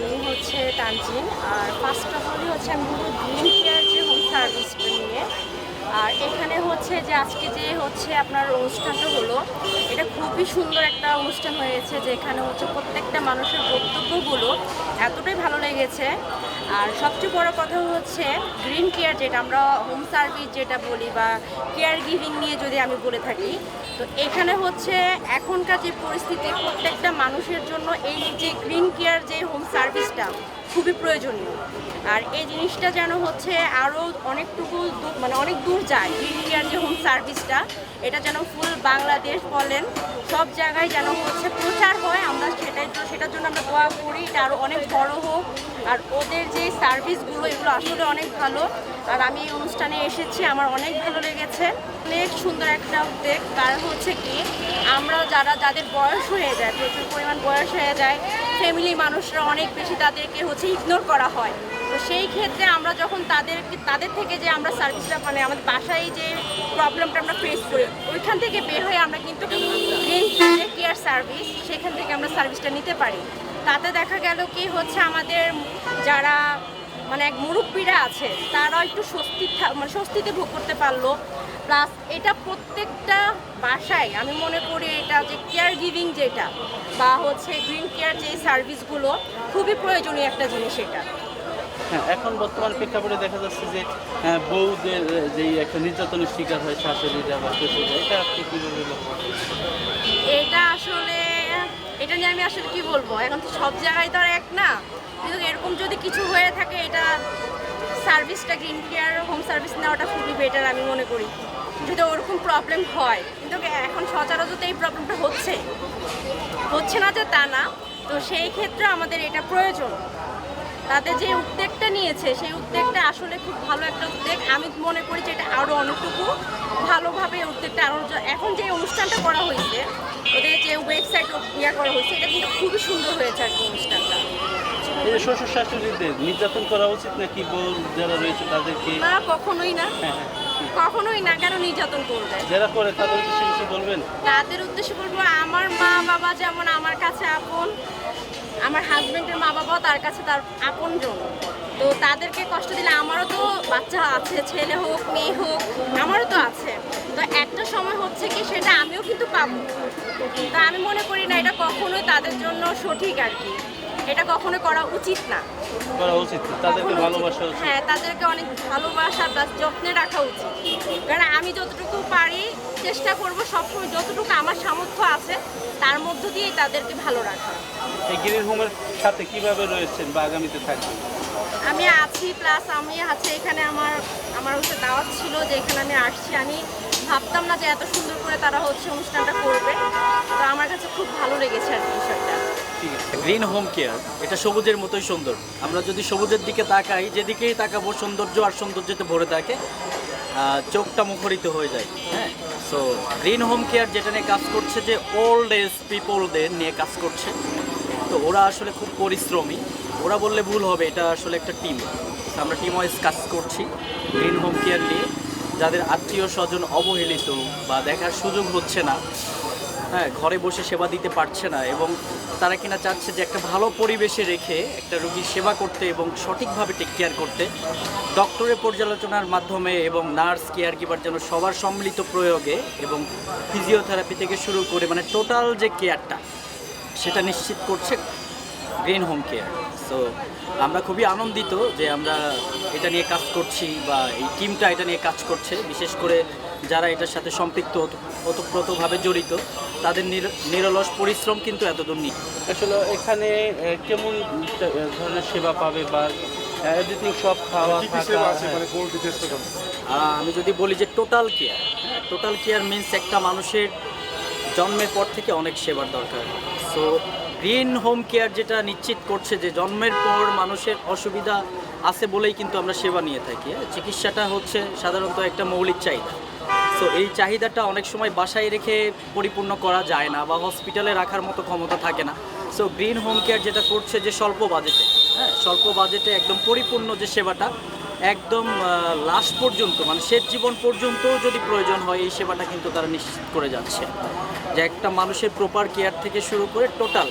আমি হচ্ছে তানজিন। আর first of all হচ্ছে আমি বলবো গ্রিন কেয়ার যে হোম সার্ভিসটা নিয়ে। আর এখানে হচ্ছে যে আজকে যে হচ্ছে আপনার অনুষ্ঠানটা হলো, এটা খুবই সুন্দর একটা অনুষ্ঠান হয়েছে, যে এখানে হচ্ছে প্রত্যেকটা মানুষের বক্তব্যগুলো এতটাই ভালো লেগেছে। আর সবচেয়ে বড় কথা হচ্ছে গ্রিন কেয়ার, যেটা আমরা হোম সার্ভিস যেটা বলি বা কেয়ার গিভিং নিয়ে যদি আমি বলে থাকি, তো এখানে হচ্ছে এখনকার যে পরিস্থিতি প্রত্যেকটা মানুষের জন্য এই যে গ্রিন কেয়ার যে হোম সার্ভিসটা খুবই প্রয়োজনীয়। আর এই জিনিসটা যেন হচ্ছে আরও অনেকটুকু মানে অনেক দূর যায়, গ্রিন কেয়ার যে হোম সার্ভিসটা, এটা যেন ফুল বাংলাদেশ বলেন সব জায়গায় যেন হচ্ছে প্রচার হয়। আমরা সেটার জন্য আমরা দোয়া করি, এটা আরও অনেক বড় হোক। আর ওদের যে সার্ভিসগুলো এগুলো আসলে অনেক ভালো। আর আমি এই অনুষ্ঠানে এসেছি, আমার অনেক ভালো লেগেছে। অনেক সুন্দর একটা উদ্যোগ। কারণ হচ্ছে কি, আমরা যাদের বয়স হয়ে যায়, প্রচুর পরিমাণ বয়স হয়ে যায়, ফ্যামিলি মানুষরা অনেক বেশি তাদেরকে হচ্ছে ইগনোর করা হয়। তো সেই ক্ষেত্রে আমরা যখন তাদের থেকে যে আমরা সার্ভিসটা মানে আমাদের বাসায় যে প্রবলেমটা আমরা ফেস করি, ওইখান থেকে বের হয়ে আমরা কিন্তু গ্রিন কেয়ার সার্ভিস, সেখান থেকে আমরা সার্ভিসটা নিতে পারি। তাতে দেখা গেল কি হচ্ছে আমাদের যারা মানে এক মুরব্বীরা আছে, তারাও একটু স্বস্তিতে ভোগ করতে পারলো। প্লাস এটা প্রত্যেকটা বাসায় আমি মনে করি এটা যে কেয়ার গিভিং যেটা বা হচ্ছে গ্রিন কেয়ার যে সার্ভিসগুলো খুবই প্রয়োজনীয় একটা জিনিস এটা। হ্যাঁ, এখন বর্তমান প্রেক্ষাপটে দেখা যাচ্ছে যে বউদের যেই একটা নির্যাতনের শিকার হয় শাশুড়িরা বা শ্বশুররা, এটা আপনি কীভাবে লক্ষ্য করেন? এটা আসলে এটা নিয়ে আমি আসলে কি বলবো, এখন তো সব জায়গায় তো আর এক না, কিন্তু এরকম যদি কিছু হয়ে থাকে এটা সার্ভিসটা গ্রিন কেয়ার হোম সার্ভিস নেওয়াটা খুবই বেটার আমি মনে করি, যদি ওরকম প্রবলেম হয়। কিন্তু এখন সচরাচর এই প্রবলেমটা হচ্ছে না যে তা না, তো সেই ক্ষেত্রে আমাদের এটা প্রয়োজন। তাদের যে উদ্যোগটা নিয়েছে সেই উদ্যোগটা আসলে খুব ভালো একটা উদ্যোগ। আমি মনে করি যে এটা আরও অনেকটুকু ভালোভাবে উদ্যোগটা আরও এখন যে অনুষ্ঠানটা করা হয়েছে, ওদের যে ওয়েবসাইট করা হয়েছে, এটা কিন্তু খুবই সুন্দর হয়েছে আর কি অনুষ্ঠানটা। এই যে শ্বশুর শাশুড়িদের নির্যাতন করা উচিত নাকি, বউ যারা রয়েছে তাদেরকে? না, কখনোই না, কখনোই না। কেন নির্যাতন করবে? যারা করে তাদের উদ্দেশ্যে কিছু বলবেন? তাদের উদ্দেশ্যে বলবো, আমার মা বাবা যেমন আমার কাছে আপন, আমার হাজবেন্ডের মা বাবাও তার কাছে তার আপনজন। তো তাদেরকে কষ্ট দিলে আমারও তো বাচ্চা আছে, ছেলে হোক মেয়ে হোক, আমারও তো আছে। তো একটা সময় হচ্ছে কি সেটা আমিও কিন্তু পাবো। তা আমি মনে করি না এটা কখনোই তাদের জন্য সঠিক আর কি, এটা কখনো করা উচিত না। করা উচিত, তাদেরকে ভালোবাসা উচিত। হ্যাঁ, তাদেরকে অনেক ভালোবাসা প্লাস যত্নে রাখা উচিত। কারণ আমি যতটুকু পারি চেষ্টা করব সবসময়, যতটুকু আমার সামর্থ্য আছে তার মধ্য দিয়েই তাদেরকে ভালো রাখা। এই গ্রিন হোমের সাথে কিভাবে রয়েছেন বা আগামীতে থাকবেন? আমি আছি, প্লাস আমি আছে এখানে আমার হচ্ছে দাওয়াত ছিল যে এখানে আমি আসছি। আমি ভাবতাম না যে এত সুন্দর করে তারা হচ্ছে অনুষ্ঠানটা করবে। তো আমার কাছে খুব ভালো লেগেছে আর কি বিষয়টা। গ্রিন হোম কেয়ার এটা সবুজের মতোই সুন্দর। আমরা যদি সবুজের দিকে তাকাই, যেদিকেই তাকাবো সৌন্দর্য আর সৌন্দর্যতে ভরে থাকে, চোখটা মুখরিত হয়ে যায়। হ্যাঁ, সো গ্রিন হোম কেয়ার যেটা নিয়ে কাজ করছে, যে ওল্ড এজ পিপলদের নিয়ে কাজ করছে। তো ওরা আসলে খুব পরিশ্রমী, ওরা বললে ভুল হবে, এটা আসলে একটা টিম। আমরা টিম ওয়াইজ কাজ করছি গ্রিন হোম কেয়ার নিয়ে। যাদের আত্মীয় স্বজন অবহেলিত বা দেখার সুযোগ হচ্ছে না, হ্যাঁ, ঘরে বসে সেবা দিতে পারছে না, এবং তারা কিনা চাচ্ছে যে একটা ভালো পরিবেশে রেখে একটা রোগীর সেবা করতে এবং সঠিকভাবে টেক কেয়ার করতে, ডক্টরের পর্যালোচনার মাধ্যমে এবং নার্স কেয়ার গিভার যেন সবার সম্মিলিত প্রয়োগে এবং ফিজিওথেরাপি থেকে শুরু করে মানে টোটাল যে কেয়ারটা সেটা নিশ্চিত করছে গ্রিন হোম কেয়ার। সো আমরা খুবই আনন্দিত যে আমরা এটা নিয়ে কাজ করছি বা এই টিমটা এটা নিয়ে কাজ করছে। বিশেষ করে যারা এটার সাথে সম্পৃক্ত ওতপ্রোতভাবে জড়িত, তাদের নিরলস পরিশ্রম কিন্তু এতদূর নেই। আসলে এখানে কেমন ধরনের সেবা পাবে বা এভরিথিং সব খাওয়া থাকা? আমি যদি বলি যে total care, total care means একটা মানুষের জন্মের পর থেকে অনেক সেবার দরকার। সো গ্রিন হোম কেয়ার যেটা নিশ্চিত করছে যে জন্মের পর মানুষের অসুবিধা আছে বলেই কিন্তু আমরা সেবা নিয়ে থাকি। চিকিৎসাটা হচ্ছে সাধারণত একটা মৌলিক চাহিদা। সো এই চাহিদাটা অনেক সময় বাসায় রেখে পরিপূর্ণ করা যায় না বা হসপিটালে রাখার মতো ক্ষমতা থাকে না। সো গ্রিন হোম কেয়ার যেটা করছে যে স্বল্প বাজেটে, স্বল্প বাজেটে একদম পরিপূর্ণ যে সেবাটা একদম লাস্ট পর্যন্ত মানে শেষ জীবন পর্যন্ত যদি প্রয়োজন হয়, এই সেবাটা কিন্তু তারা নিশ্চিত করে যাচ্ছে যে একটা মানুষের প্রপার কেয়ার থেকে শুরু করে টোটাল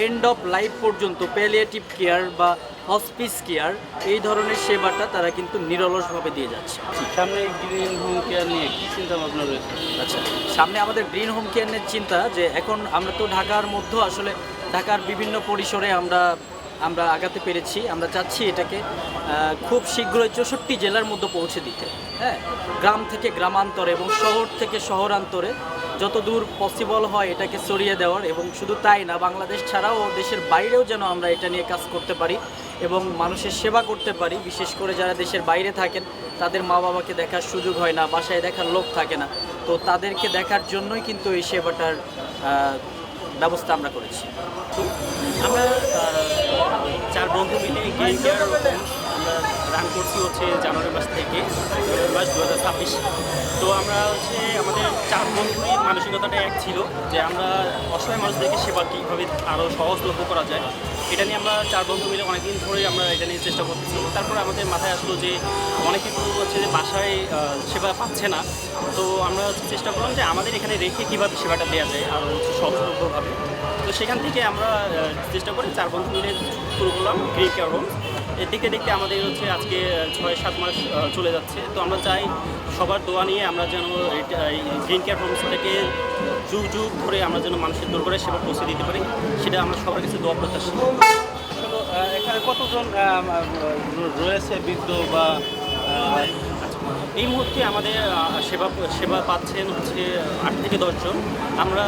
এন্ড অফ লাইফ পর্যন্ত প্যালিয়েটিভ কেয়ার বা হসপিস কেয়ার এই ধরনের সেবাটা তারা কিন্তু নিরলসভাবে দিয়ে যাচ্ছে। সামনে গ্রিন হোম কেয়ার নিয়ে কি চিন্তা ভাবনা রয়েছে? আচ্ছা, সামনে আমাদের গ্রিন হোম কেয়ারের চিন্তা যে এখন আমরা তো ঢাকার মধ্যে আসলে ঢাকার বিভিন্ন পরিসরে আমরা আগাতে পেরেছি। আমরা চাচ্ছি এটাকে খুব শীঘ্রই 64 জেলার মধ্যে পৌঁছে দিতে, হ্যাঁ, গ্রাম থেকে গ্রামান্তরে এবং শহর থেকে শহরান্তরে যত দূর পসিবল হয় এটাকে ছড়িয়ে দেওয়ার, এবং শুধু তাই না, বাংলাদেশ ছাড়াও দেশের বাইরেও যেন আমরা এটা নিয়ে কাজ করতে পারি এবং মানুষের সেবা করতে পারি। বিশেষ করে যারা দেশের বাইরে থাকেন তাদের মা বাবাকে দেখার সুযোগ হয় না, বাসায় দেখার লোক থাকে না, তো তাদেরকে দেখার জন্যই কিন্তু এই সেবাটার ব্যবস্থা আমরা করেছি। আমরা 4 বন্ধু মিলে গ্রিন কেয়ার আমরা রান করছি হচ্ছে জানুয়ারি মাস থেকে ফেব্রুয়ারি মাস 2026। তো আমরা হচ্ছে আমাদের 4 বন্ধুরই মানসিকতাটা এক ছিল যে আমরা অসহায় মানুষদেরকে সেবা কীভাবে আরও সহজলভ্য করা যায়, এটা নিয়ে আমরা 4 বন্ধু মিলে অনেকদিন ধরেই আমরা এটা নিয়ে চেষ্টা করতেছি। তারপরে আমাদের মাথায় আসলো যে অনেকে হচ্ছে যে বাসায় সেবা পাচ্ছে না, তো আমরা হচ্ছে চেষ্টা করলাম যে আমাদের এখানে রেখে কীভাবে সেবাটা দেওয়া যায় আরও হচ্ছে সহজলভ্যভাবে। তো সেখান থেকে আমরা চেষ্টা করে 4 বন্ধু মিলে শুরু করলাম গ্রিন কেয়ার হোম। এর দিকে দেখতে আমাদের হচ্ছে আজকে 6-7 মাস চলে যাচ্ছে। তো আমরা চাই সবার দোয়া নিয়ে আমরা যেন এই গ্রিন কেয়ার হোমসটাকে যুগ যুগ ধরে আমরা যেন মানুষের দরবারে সেবা পৌঁছে দিতে পারি, সেটা আমরা সবার কাছে দোয়া প্রত্যাশী। আসলে এখানে কতজন রয়েছে বৃদ্ধ বা এই মুহূর্তে আমাদের সেবা পাচ্ছেন হচ্ছে 8 থেকে 10 জন। আমরা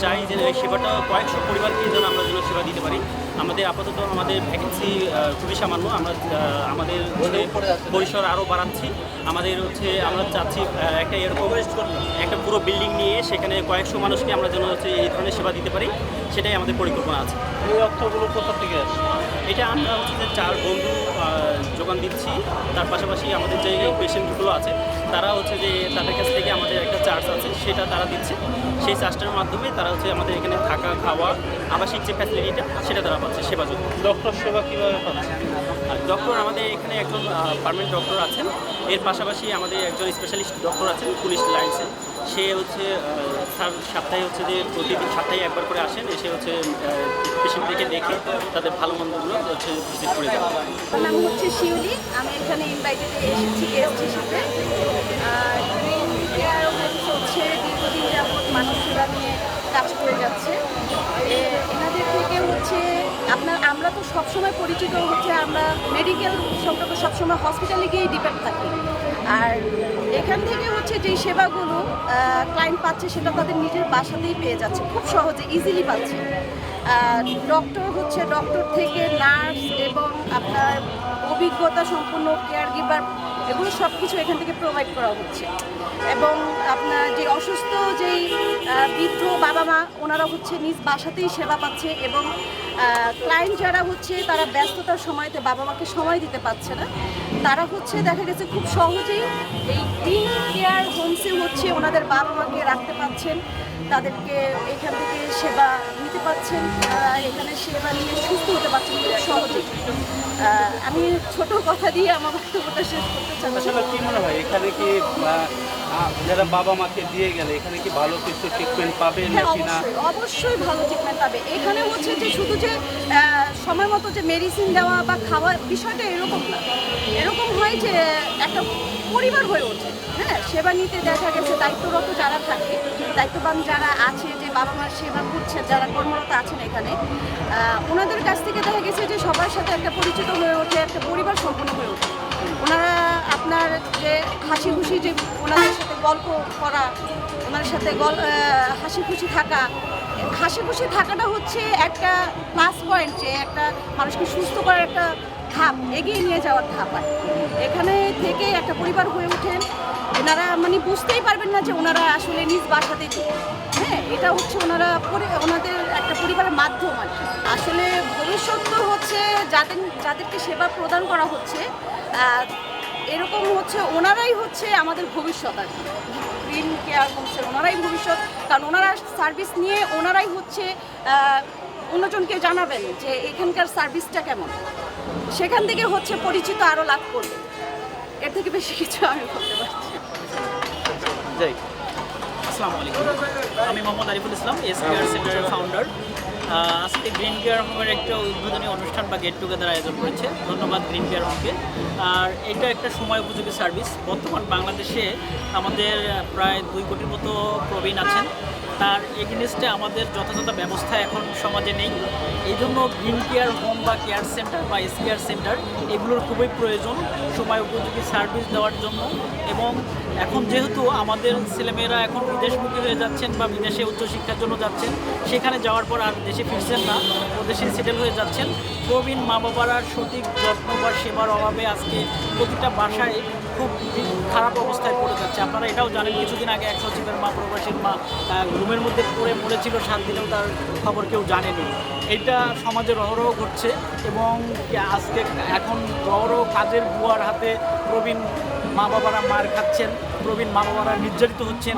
চাই যে এই সেবাটা কয়েকশো পরিবারকে যেন আমরা যেন সেবা দিতে পারি। আমাদের আপাতত আমাদের ভ্যাকেন্সি খুবই সামান্য, আমরা আমাদের পরিসর আরও বাড়াচ্ছি। আমাদের হচ্ছে আমরা চাচ্ছি একটা এরকম একটা পুরো বিল্ডিং নিয়ে সেখানে কয়েকশো মানুষকে আমরা যেন হচ্ছে এই ধরনের সেবা দিতে পারি, সেটাই আমাদের পরিকল্পনা আছে। এই অর্থগুলো কোথা থেকে আসে? এটা আমরা হচ্ছে যে 4 বন্ধু যোগান দিচ্ছি, তার পাশাপাশি আমাদের যে পেশেন্টগুলো আছে তারা হচ্ছে যে তাদের কাছ থেকে আমাদের একটা চার্জ আছে সেটা তারা দিচ্ছে। সেই চার্জটার মাধ্যমে তারা হচ্ছে আমাদের এখানে থাকা খাওয়া আবাসিক যে ফ্যাসিলিটিটা সেটা তারা পাচ্ছে সেবা যোগ্য। ডক্টর সেবা কীভাবে পাচ্ছে? আর ডক্টর আমাদের এখানে একজন পার্মানেন্ট ডক্টর আছেন, এর পাশাপাশি আমাদের একজন স্পেশালিস্ট ডক্টর আছেন পুলিশ লাইন্সে। সে হচ্ছে সপ্তাহে হচ্ছে যে প্রতিদিন সপ্তাহে একবার করে আসেন, এসে হচ্ছে পেশেন্টদেরকে দেখে তাদের ভালো মন্দগুলো হচ্ছে ভিজিট করে দেওয়া। আমার নাম হচ্ছে শিউলি, আমি এখানে ইনভাইটেড এসেছি গেস্ট হিসেবে। গ্রিন কেয়ার হচ্ছে দীর্ঘদিন যাবৎ মানুষ সেবা নিয়ে কাজ করে যাচ্ছে। এনাদের থেকে হচ্ছে আমরা তো সবসময় পরিচিত হচ্ছে আমরা মেডিকেল সম্পর্কে সবসময় হসপিটালে গিয়েই ডিপেন্ড থাকি, আর এখান থেকে হচ্ছে যেই সেবাগুলো ক্লায়েন্ট পাচ্ছে সেটা তাদের নিজের বাসাতেই পেয়ে যাচ্ছে, খুব সহজে ইজিলি পাচ্ছে। ডক্টর থেকে নার্স এবং আপনার অভিজ্ঞতা সম্পন্ন কেয়ার গিভার এগুলো সব কিছু এখান থেকে প্রোভাইড করা হচ্ছে। এবং আপনার যে অসুস্থ যেই বৃদ্ধ বাবা মা ওনারা হচ্ছে নিজ বাসাতেই সেবা পাচ্ছে, এবং ক্লায়েন্ট যারা হচ্ছে তারা ব্যস্ততার সময়তে বাবা মাকে সময় দিতে পারছে না, তারা হচ্ছে দেখা গেছে খুব সহজেই এই গ্রিন কেয়ার হোমসে হচ্ছে ওনাদের বাবা মাকে রাখতে পারছেন, তাদেরকে এখান থেকে সেবা নিতে পারছেন, এখানে সেবা নিয়ে সুস্থ হতে পারছেন খুব সহজেই। আমি ছোট কথা দিয়ে আমার বক্তব্যটা শেষ করতে চাই। আসলে কি মনে হয় এখানে কি যারা বাবা মাকে দিয়ে গেলে এখানে কি ভালো কিছু ট্রিটমেন্ট পাবে নাকি না? অবশ্যই ভালো ট্রিটমেন্ট পাবে। এখানে হচ্ছে যে শুধু যে সময় মতো যে মেডিসিন দেওয়া বা খাওয়া বিষয়টা এরকম না, এরকম হয় যে একটা পরিবার হয়ে ওঠে। হ্যাঁ, সেবা নিতে দেখা গেছে দায়িত্বরত যারা থাকে, দায়িত্ববান যারা আছে, যে বাবা মার সেবা করছে যারা কর্মরত আছেন এখানে, ওনাদের কাছ থেকে দেখা গেছে যে সবার সাথে একটা পরিচিত হয়ে ওঠে, একটা পরিবার সম্পন্ন হয়ে ওঠে। ওনারা আপনার যে হাসি খুশি যে ওনাদের সাথে গল্প করা, ওনাদের সাথে হাসি খুশি থাকাটা হচ্ছে একটা প্লাস পয়েন্ট, যে একটা মানুষকে সুস্থ করার একটা ধাপ, এগিয়ে নিয়ে যাওয়ার ধাপ। আর এখানে থেকে একটা পরিবার হয়ে ওঠেন, ওনারা মানে বুঝতেই পারবেন না যে ওনারা আসলে নিজ বাসাতে নেই। হ্যাঁ, এটা হচ্ছে ওনাদের একটা পরিবারের মাধ্যম। আর আসলে ভবিষ্যৎ তো হচ্ছে যাদেরকে সেবা প্রদান করা হচ্ছে এরকম হচ্ছে ওনারাই হচ্ছে আমাদের ভবিষ্যৎ। আর গ্রিন কেয়ার হোমসের ওনারাই ভবিষ্যৎ, কারণ ওনারা সার্ভিস নিয়ে ওনারাই হচ্ছে অন্যজনকে জানাবেন যে এখানকার সার্ভিসটা কেমন, সেখান থেকে হচ্ছে পরিচিত আরও লাভ করবে। এর থেকে বেশি কিছু আমি বলতে পারছি। যাই। আসসালামু আলাইকুম। আমি মোহাম্মদ আরিফুল ইসলাম, এসকেআর সেন্টারের ফাউন্ডার। আজকে গ্রিন কেয়ার হোমের একটা উদ্বোধনী অনুষ্ঠান বা গেট টুগেদার আয়োজন করেছে, ধন্যবাদ গ্রিন কেয়ার হোমকে। আর এটা একটা সময় উপযোগী সার্ভিস। বর্তমান বাংলাদেশে আমাদের প্রায় 2 কোটির মতো প্রবীণ আছেন, তার এগেনস্টে আমাদের যথাযথ ব্যবস্থা এখন সমাজে নেই। এই জন্য গ্রিন কেয়ার হোম বা কেয়ার সেন্টার বা এসকেআর সেন্টার এগুলোর খুবই প্রয়োজন সময় উপযোগী সার্ভিস দেওয়ার জন্য। এবং এখন যেহেতু আমাদের ছেলেমেয়েরা এখন বিদেশমুখী হয়ে যাচ্ছেন বা বিদেশে উচ্চশিক্ষার জন্য যাচ্ছেন, সেখানে যাওয়ার পর আর দেশে ফিরছেন না, দেশে সেটেল হয়ে যাচ্ছেন। প্রবীণ মা বাবারা সঠিক যত্ন বা সেবার অভাবে আজকে প্রতিটা বাসায় খুব খারাপ অবস্থায় পড়ে যাচ্ছে। আপনারা এটাও জানেন, কিছুদিন আগে 100 সচিবের মা, প্রবাসীর মা রুমের মধ্যে পড়ে মরেছিল, 7 দিনেও তার খবর কেউ জানেনি। এটা সমাজে রহরহ ঘটছে এবং আজকে এখন রহরহ কাজের বুয়ার হাতে প্রবীণ মা বাবারা মার খাচ্ছেন, প্রবীণ মা বাবারা নির্যাতিত হচ্ছেন।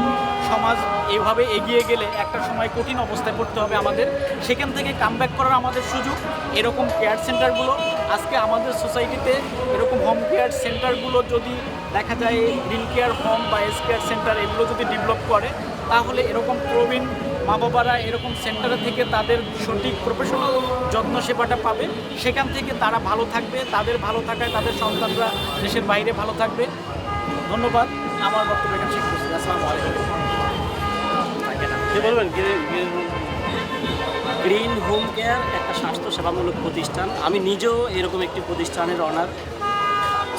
সমাজ এইভাবে এগিয়ে গেলে একটা সময় কঠিন অবস্থায় পড়তে হবে আমাদের। সেখান থেকে কামব্যাক করার আমাদের সুযোগ এরকম কেয়ার সেন্টারগুলো। আজকে আমাদের সোসাইটিতে এরকম হোম কেয়ার সেন্টারগুলো যদি দেখা যায়, গ্রিন কেয়ার হোম বা এস কেয়ার সেন্টার এগুলো যদি ডেভেলপ করে, তাহলে এরকম প্রবীণ মা বাবারা এরকম সেন্টারে থেকে তাদের সঠিক প্রফেশনাল যত্ন সেবাটা পাবে। সেখান থেকে তারা ভালো থাকবে, তাদের ভালো থাকায় তাদের সন্তানরা দেশের বাইরে ভালো থাকবে। ধন্যবাদ। আমার বক্তব্য এখানে শেষ করছি। আসসালামু আলাইকুম। কি বলবেন গ্রিন হোম কেয়ার একটা স্বাস্থ্য সেবামূলক প্রতিষ্ঠান। আমি নিজেও এরকম একটি প্রতিষ্ঠানের অনার।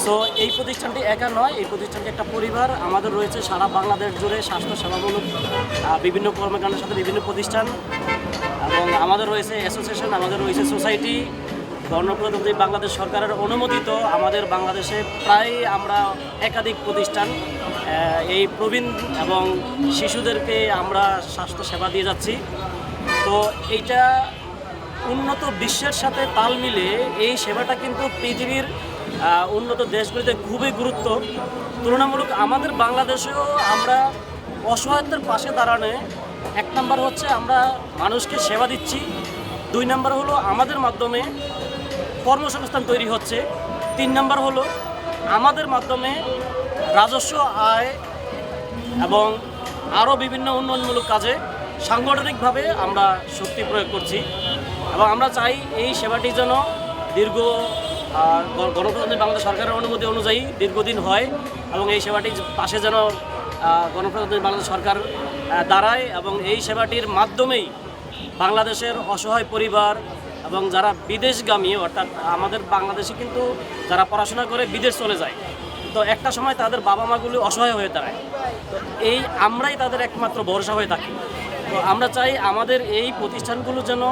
সো এই প্রতিষ্ঠানটি একা নয়, এই প্রতিষ্ঠানটি একটা পরিবার। আমাদের রয়েছে সারা বাংলাদেশ জুড়ে স্বাস্থ্য সেবামূলক বিভিন্ন কর্মকাণ্ডের সাথে বিভিন্ন প্রতিষ্ঠান, এবং আমাদের রয়েছে অ্যাসোসিয়েশন, আমাদের রয়েছে সোসাইটি। গণপ্রজাতন্ত্রী বাংলাদেশ সরকারের অনুমোদিত আমাদের বাংলাদেশে প্রায় আমরা একাধিক প্রতিষ্ঠান এই প্রবীণ এবং শিশুদেরকে আমরা স্বাস্থ্য সেবা দিয়ে যাচ্ছি। তো এইটা উন্নত বিশ্বের সাথে তাল মিলে এই সেবাটা কিন্তু পৃথিবীর উন্নত দেশগুলিতে খুবই গুরুত্ব। তুলনামূলক আমাদের বাংলাদেশেও আমরা অসহায়তার পাশে দাঁড়ানো, 1 নম্বর হচ্ছে আমরা মানুষকে সেবা দিচ্ছি, 2 নম্বর হলো আমাদের মাধ্যমে কর্মসংস্থান তৈরি হচ্ছে, 3 নম্বর হলো আমাদের মাধ্যমে রাজস্ব আয় এবং আরও বিভিন্ন উন্নয়নমূলক কাজে সাংগঠনিকভাবে আমরা শক্তি প্রয়োগ করছি। এবং আমরা চাই এই সেবাটি যেন দীর্ঘ গণপ্রজাতন্ত্রী বাংলাদেশ সরকারের অনুমতি অনুযায়ী দীর্ঘদিন হয়, এবং এই সেবাটির পাশে যেন গণপ্রজাতন্ত্রী বাংলাদেশ সরকার দাঁড়ায়, এবং এই সেবাটির মাধ্যমেই বাংলাদেশের অসহায় পরিবার এবং যারা বিদেশগামী, অর্থাৎ আমাদের বাংলাদেশে কিন্তু যারা পড়াশোনা করে বিদেশ চলে যায়, তো একটা সময় তাদের বাবা মাগুলি অসহায় হয়ে দাঁড়ায়। তো এই আমরাই তাদের একমাত্র ভরসা হয়ে থাকি। তো আমরা চাই আমাদের এই প্রতিষ্ঠানগুলো যেন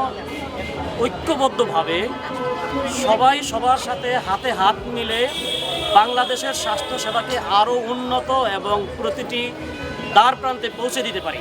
ঐক্যবদ্ধভাবে সবাই সবার সাথে হাতে হাত মিলে বাংলাদেশের স্বাস্থ্য সেবাকে আরও উন্নত এবং প্রতিটি দ্বার প্রান্তে পৌঁছে দিতে পারি।